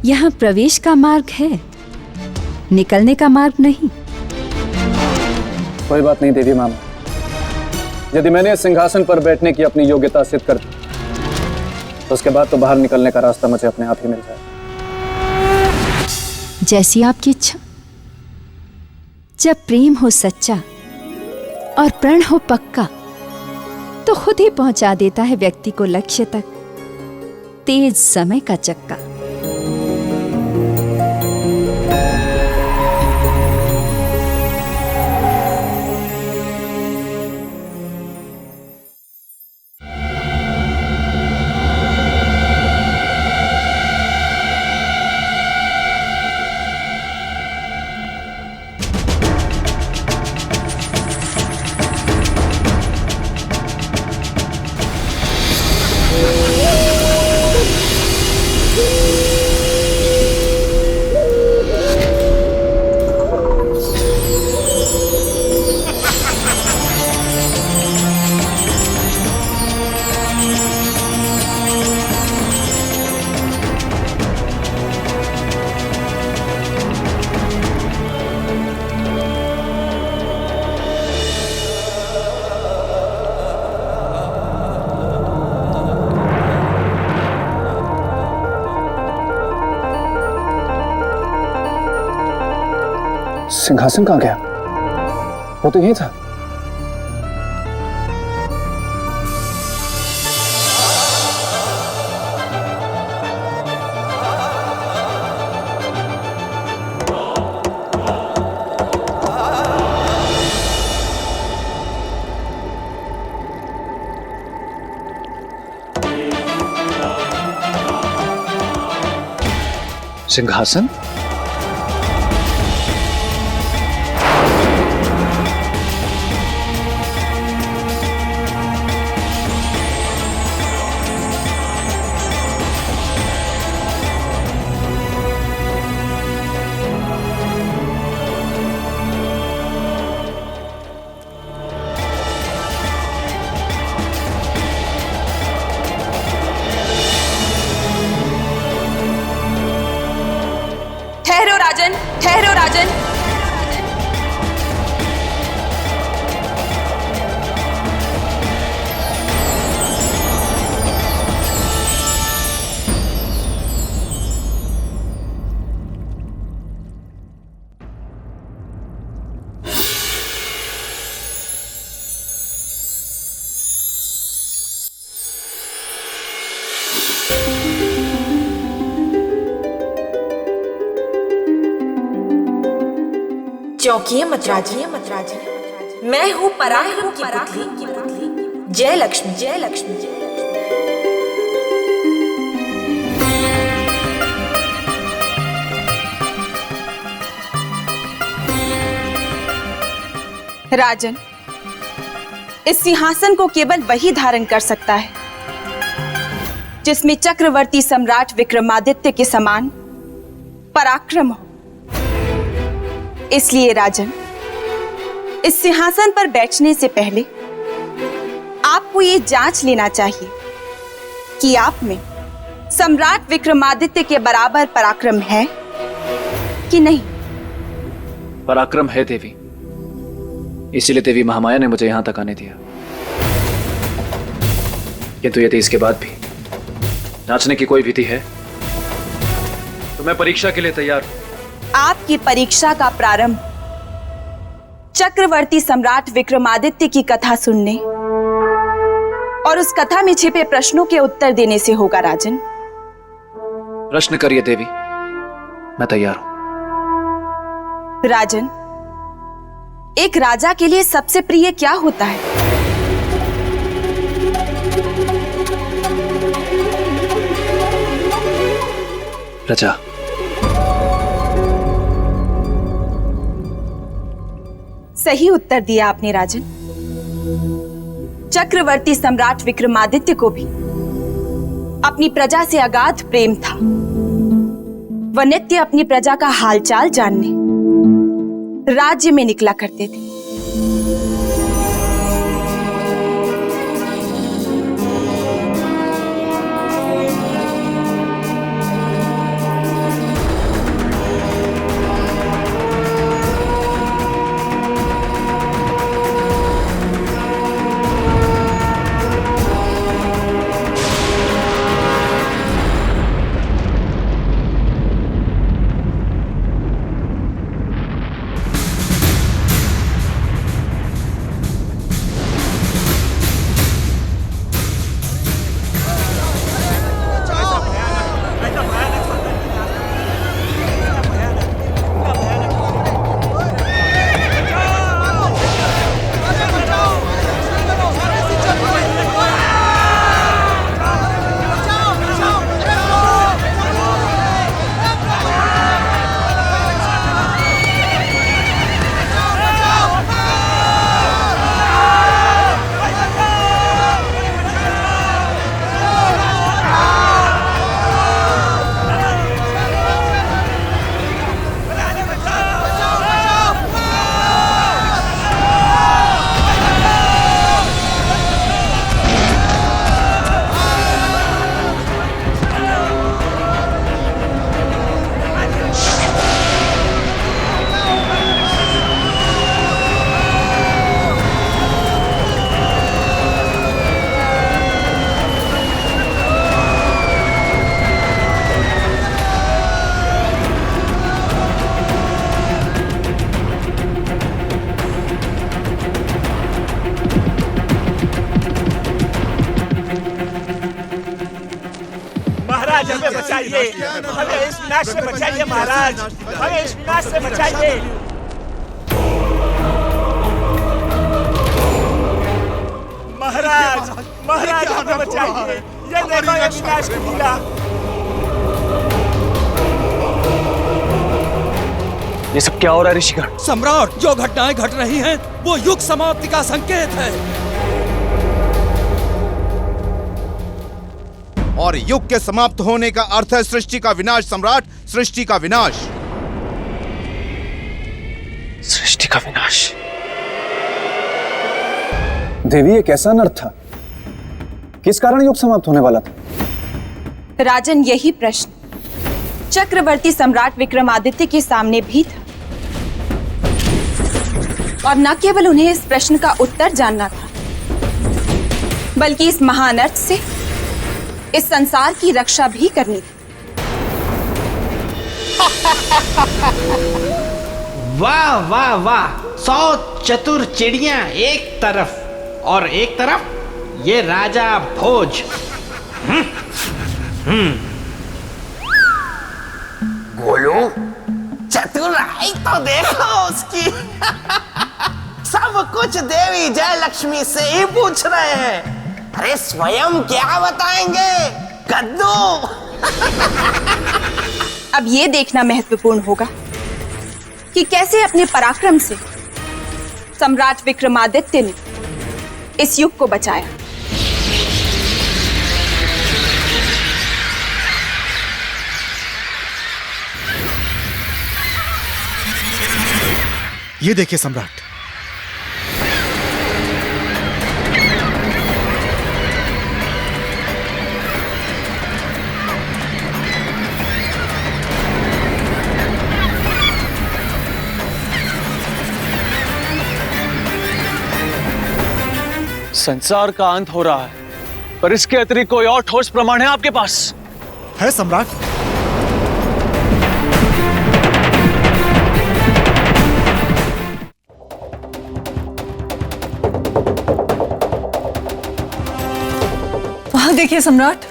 यहाँ प्रवेश का मार्ग है, निकलने का मार्ग नहीं। कोई बात नहीं देवी मामा, यदि मैंने इस सिंहासन पर बैठने की अपनी योग्यता सिद्ध कर दी तो उसके बाद तो बाहर निकलने का रास्ता मुझे अपने आप ही मिल जाए। जैसी आपकी इच्छा। जब प्रेम हो सच्चा और प्रण हो पक्का तो खुद ही पहुंचा देता है व्यक्ति को लक्ष्य तक तेज समय का चक्का। सिंहासन कहाँ गया? वो तो यही था। सिंहासन? ठहरो राजन, ठहरो राजन। चौंकिए मत राजी, मैं हूँ पराक्रम की पुतली, जय लक्ष्मी, जय लक्ष्मी। राजन, इस सिंहासन को केवल वही धारण कर सकता है जिसमें चक्रवर्ती सम्राट विक्रमादित्य के समान पराक्रम हो। इसलिए राजन, इस सिंहासन पर बैठने से पहले आपको ये जांच लेना चाहिए कि आप में सम्राट विक्रमादित्य के बराबर पराक्रम है कि नहीं। पराक्रम है देवी, इसीलिए देवी महामाया ने मुझे यहां तक आने दिया। किंतु यदि इसके बाद भी नाचने की कोई विधि है तो मैं परीक्षा के लिए तैयार हूं। आपकी परीक्षा का प्रारंभ चक्रवर्ती सम्राट विक्रमादित्य की कथा सुनने और उस कथा में छिपे प्रश्नों के उत्तर देने से होगा राजन। प्रश्न करिए देवी, मैं तैयार हूं। राजन, एक राजा के लिए सबसे प्रिय क्या होता है? प्रजा। सही उत्तर दिया आपने राजन। चक्रवर्ती सम्राट विक्रमादित्य को भी अपनी प्रजा से अगाध प्रेम था। वह नित्य अपनी प्रजा का हालचाल जानने राज्य में निकला करते थे। हमें इस विनाश से बचाइए महाराज, हमें इस विनाश से बचाइए। महाराज, महाराज हमें बचाइए, ये देखो ये विनाश की लीला। ये सब क्या हो रहा है ऋषिगण? सम्राट, जो घटनाएं घट रही हैं वो युग समाप्ति का संकेत है। और युग के समाप्त होने का अर्थ है सृष्टि का विनाश। सम्राट, सृष्टि का विनाश। सृष्टि का विनाश। देवी, ये कैसा अनर्थ था? किस कारण युग समाप्त होने वाला था? राजन, यही प्रश्न चक्रवर्ती सम्राट विक्रमादित्य के सामने भी था, और न केवल उन्हें इस प्रश्न का उत्तर जानना था, बल्कि इस महाअनर्थ से इस संसार की रक्षा भी करनी थी। वाह वाह वाह, 100 चतुर चिड़ियां एक तरफ और एक तरफ ये राजा भोज। गोलू, चतुराई तो देखो उसकी। सब कुछ देवी जयलक्ष्मी से ही पूछ रहे हैं। अरे स्वयं क्या बताएंगे कद्दू। अब ये देखना महत्वपूर्ण होगा कि कैसे अपने पराक्रम से सम्राट विक्रमादित्य ने इस युग को बचाया। ये देखिए सम्राट, संसार का अंत हो रहा है, पर इसके अतिरिक्त कोई और ठोस प्रमाण है आपके पास? है सम्राट। वहां देखिए सम्राट।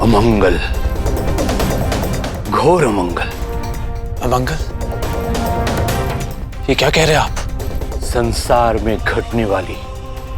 अमंगल, घोर अमंगल। अमंगल? ये क्या कह रहे हैं आप? संसार में घटने वाली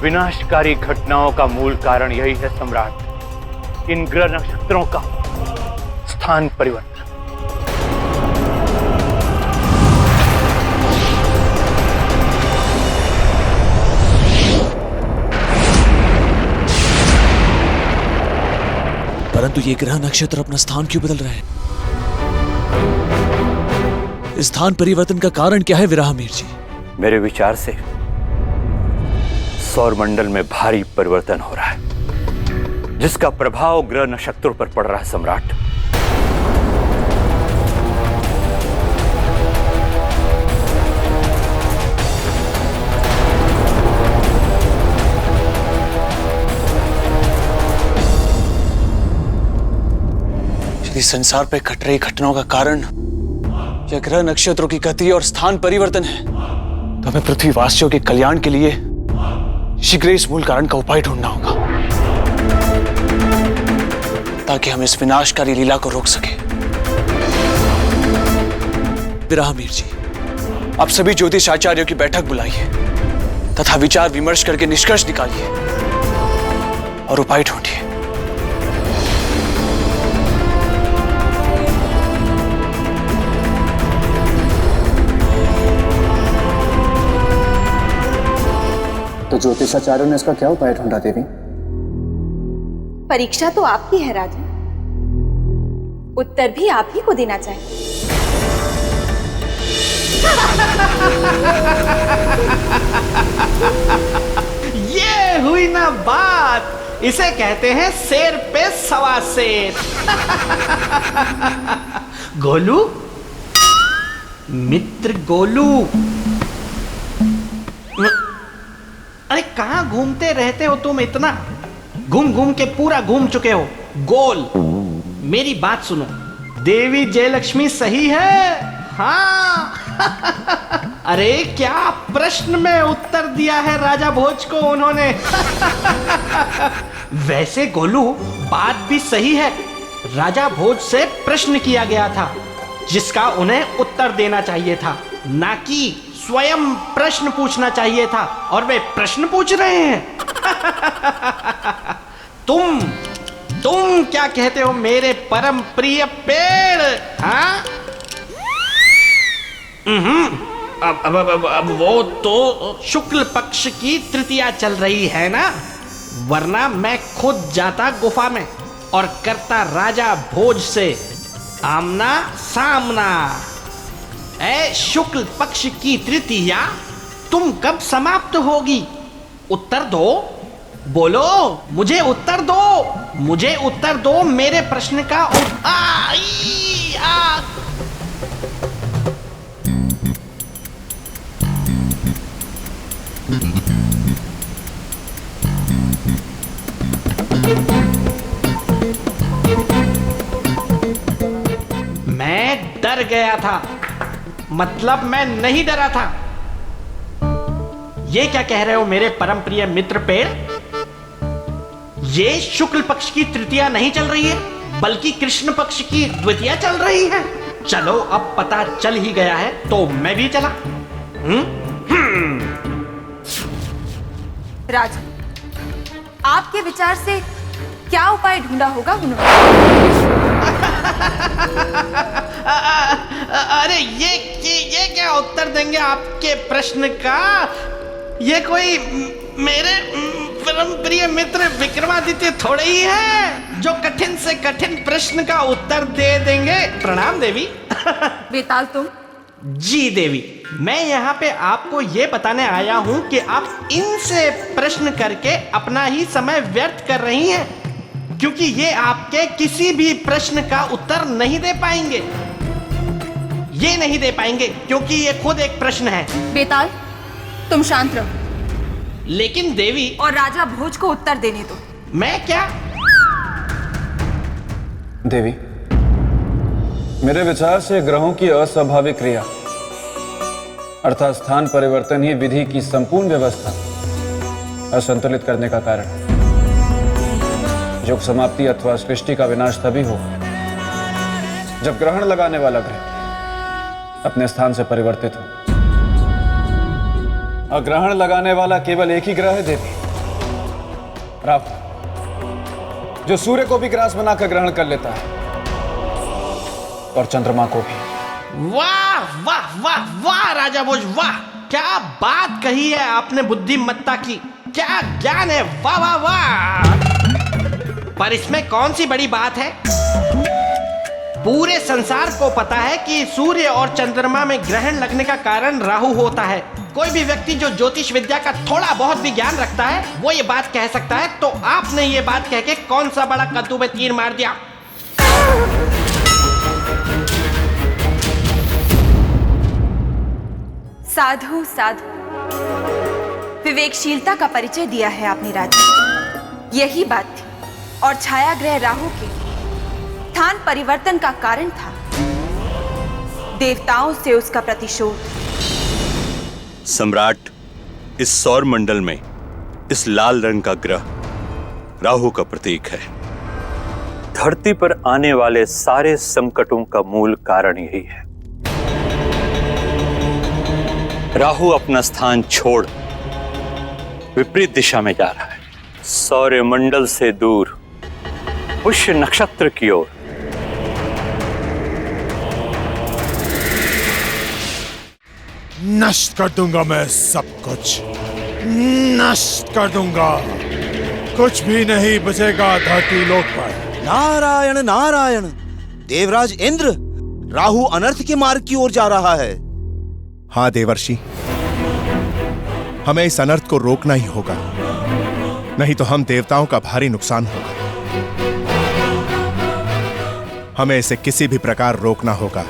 विनाशकारी घटनाओं का मूल कारण यही है सम्राट, इन ग्रह नक्षत्रों का स्थान परिवर्तन। परंतु ये ग्रह नक्षत्र अपना स्थान क्यों बदल रहे हैं? इस स्थान परिवर्तन का कारण क्या है विराहमीर जी? मेरे विचार से सौरमंडल में भारी परिवर्तन हो रहा है, जिसका प्रभाव ग्रह नक्षत्रों पर पड़ रहा है सम्राट। यदि संसार पे घट रही घटनाओं का कारण या ग्रह नक्षत्रों की गति और स्थान परिवर्तन है, तो हमें पृथ्वीवासियों के कल्याण के लिए शीघ्र इस मूल कारण का उपाय ढूंढना होगा, ताकि हम इस विनाशकारी लीला को रोक सके। विराहमीर जी, आप सभी ज्योतिष आचार्यों की बैठक बुलाइए तथा विचार विमर्श करके निष्कर्ष निकालिए और उपाय ढूंढिए। तो ज्योतिषाचार्यों ने इसका क्या उपाय ढूंढा देवी? परीक्षा तो आपकी है राजन, उत्तर भी आप ही को देना चाहिए। ये हुई ना बात, इसे कहते हैं शेर पे सवा शेर। गोलू, मित्र गोलू, अरे कहां घूमते रहते हो तुम इतना? घूम घूम के पूरा घूम चुके हो गोल। मेरी बात सुनो, देवी जयलक्ष्मी सही है? हाँ। अरे क्या प्रश्न में उत्तर दिया है राजा भोज को उन्होंने। वैसे गोलू, बात भी सही है। राजा भोज से प्रश्न किया गया था जिसका उन्हें उत्तर देना चाहिए था, ना कि स्वयं प्रश्न पूछना चाहिए था, और वे प्रश्न पूछ रहे हैं। तुम क्या कहते हो मेरे परम प्रिय पेड़? हाँ? अब वो तो शुक्ल पक्ष की तृतीया चल रही है ना, वरना मैं खुद जाता गुफा में और करता राजा भोज से आमना सामना। ऐ शुक्ल पक्ष की तृतीया तुम कब समाप्त होगी? उत्तर दो, बोलो, मुझे उत्तर दो, मुझे उत्तर दो मेरे प्रश्न का। मैं डर गया था, मतलब मैं नहीं डरा था। ये क्या कह रहे हो मेरे परम प्रिय मित्र पेड़? ये शुक्ल पक्ष की तृतीया नहीं चल रही है, बल्कि कृष्ण पक्ष की द्वितीया चल रही है। चलो अब पता चल ही गया है तो मैं भी चला। राजा, आपके विचार से क्या उपाय ढूंढा होगा उन्होंने? अरे ये क्या उत्तर देंगे आपके प्रश्न का? ये कोई मेरे परम प्रिय मित्र विक्रमादित्य थोड़े ही है जो कठिन से कठिन प्रश्न का उत्तर दे देंगे। प्रणाम देवी। बेताल तुम? जी देवी, मैं यहाँ पे आपको ये बताने आया हूँ कि आप इनसे प्रश्न करके अपना ही समय व्यर्थ कर रही हैं, क्योंकि ये आपके किसी भी प्रश्न का उत्तर नहीं दे पाएंगे। ये नहीं दे पाएंगे क्योंकि ये खुद एक प्रश्न है। बेताल, तुम शांत रहो। लेकिन देवी, और राजा भोज को उत्तर देने दो। मैं क्या? देवी, मेरे विचार से ग्रहों की अस्वाभाविक क्रिया अर्थात स्थान परिवर्तन ही विधि की संपूर्ण व्यवस्था असंतुलित करने का कारण। युग समाप्ति अथवा सृष्टि का विनाश तभी हो जब ग्रहण लगाने वाला ग्रह अपने स्थान से परिवर्तित हो। और ग्रहण लगाने वाला केवल एक ही ग्रह है देवी, राहु, जो सूर्य को भी ग्रास बनाकर ग्रहण कर लेता है और चंद्रमा को भी। वाह वाह वाह वाह राजा भोज, वाह! क्या बात कही है आपने बुद्धिमत्ता की, क्या ज्ञान है, वाह वाह वाह! पर इसमें कौन सी बड़ी बात है? पूरे संसार को पता है कि सूर्य और चंद्रमा में ग्रहण लगने का कारण राहु होता है। कोई भी व्यक्ति जो ज्योतिष विद्या का थोड़ा बहुत भी ज्ञान रखता है वो ये बात कह सकता है। तो आपने ये बात कह के कौन सा बड़ा कद्दू में तीर मार दिया? साधु साधु, विवेकशीलता का परिचय दिया है आपने राजा। यही बात थी, और छाया ग्रह राहु के स्थान परिवर्तन का कारण था देवताओं से उसका प्रतिशोध। सम्राट, इस सौर मंडल में इस लाल रंग का ग्रह राहु का प्रतीक है। धरती पर आने वाले सारे संकटों का मूल कारण यही है। राहु अपना स्थान छोड़ विपरीत दिशा में जा रहा है, सौर मंडल से दूर पुष्य नक्षत्र की ओर। नष्ट कर दूंगा मैं सब कुछ, नष्ट कर दूंगा। कुछ भी नहीं बचेगा धरती लोक पर। नारायण नारायण, देवराज इंद्र, राहु अनर्थ के मार्ग की ओर जा रहा है। हाँ देवर्षि, हमें इस अनर्थ को रोकना ही होगा। नहीं तो हम देवताओं का भारी नुकसान होगा। हमें इसे किसी भी प्रकार रोकना होगा।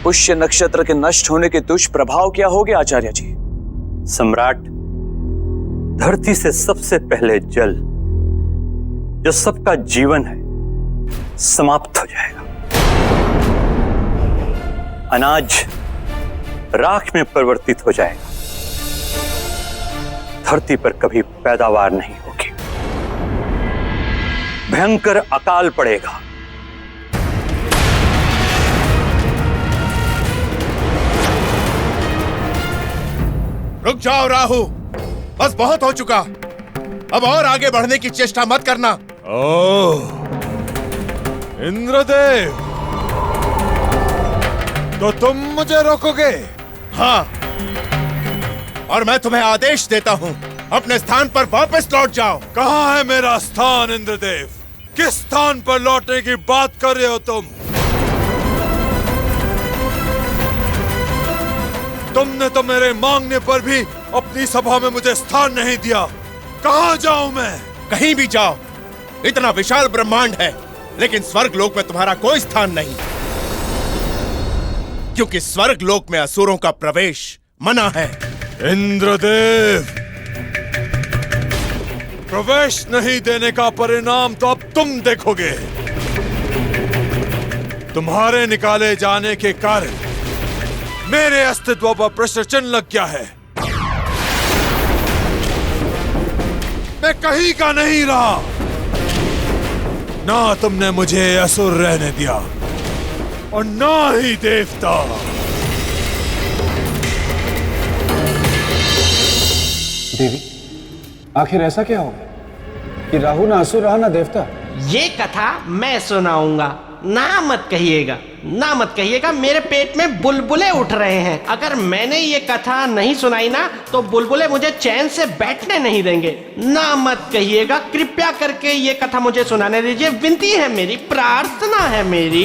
पुष्य नक्षत्र के नष्ट होने के दुष्प्रभाव क्या होंगे आचार्य जी? सम्राट, धरती से सबसे पहले जल, जो सबका जीवन है, समाप्त हो जाएगा। अनाज राख में परिवर्तित हो जाएगा। धरती पर कभी पैदावार नहीं होगी। भयंकर अकाल पड़ेगा। रुक जाओ राहु, बस बहुत हो चुका। अब और आगे बढ़ने की चेष्टा मत करना। ओह, इंद्रदेव, तो तुम मुझे रोकोगे? हाँ, और मैं तुम्हें आदेश देता हूं, अपने स्थान पर वापस लौट जाओ। कहाँ है मेरा स्थान इंद्रदेव? किस स्थान पर लौटने की बात कर रहे हो तुम? तुमने तो मेरे मांगने पर भी अपनी सभा में मुझे स्थान नहीं दिया। कहाँ जाऊं मैं? कहीं भी जाओ, इतना विशाल ब्रह्मांड है, लेकिन स्वर्ग लोक में तुम्हारा कोई स्थान नहीं, क्योंकि स्वर्ग लोक में असुरों का प्रवेश मना है। इंद्रदेव, प्रवेश नहीं देने का परिणाम तो अब तुम देखोगे। तुम्हारे निकाले जाने के कारण मेरे अस्तित्व पर प्रश्न चिन्ह लग गया है। मैं कहीं का नहीं रहा। ना तुमने मुझे असुर रहने दिया और ना ही देवता। देवी, आखिर ऐसा क्या होगा कि राहु ना असुर रहा ना देवता? ये कथा मैं सुनाऊंगा। ना मत कहिएगा, ना मत कहिएगा, मेरे पेट में बुलबुले उठ रहे हैं। अगर मैंने ये कथा नहीं सुनाई ना तो बुलबुले मुझे चैन से बैठने नहीं देंगे। ना मत कहिएगा, कृपया करके ये कथा मुझे सुनाने दीजिए। विनती है मेरी, प्रार्थना है मेरी।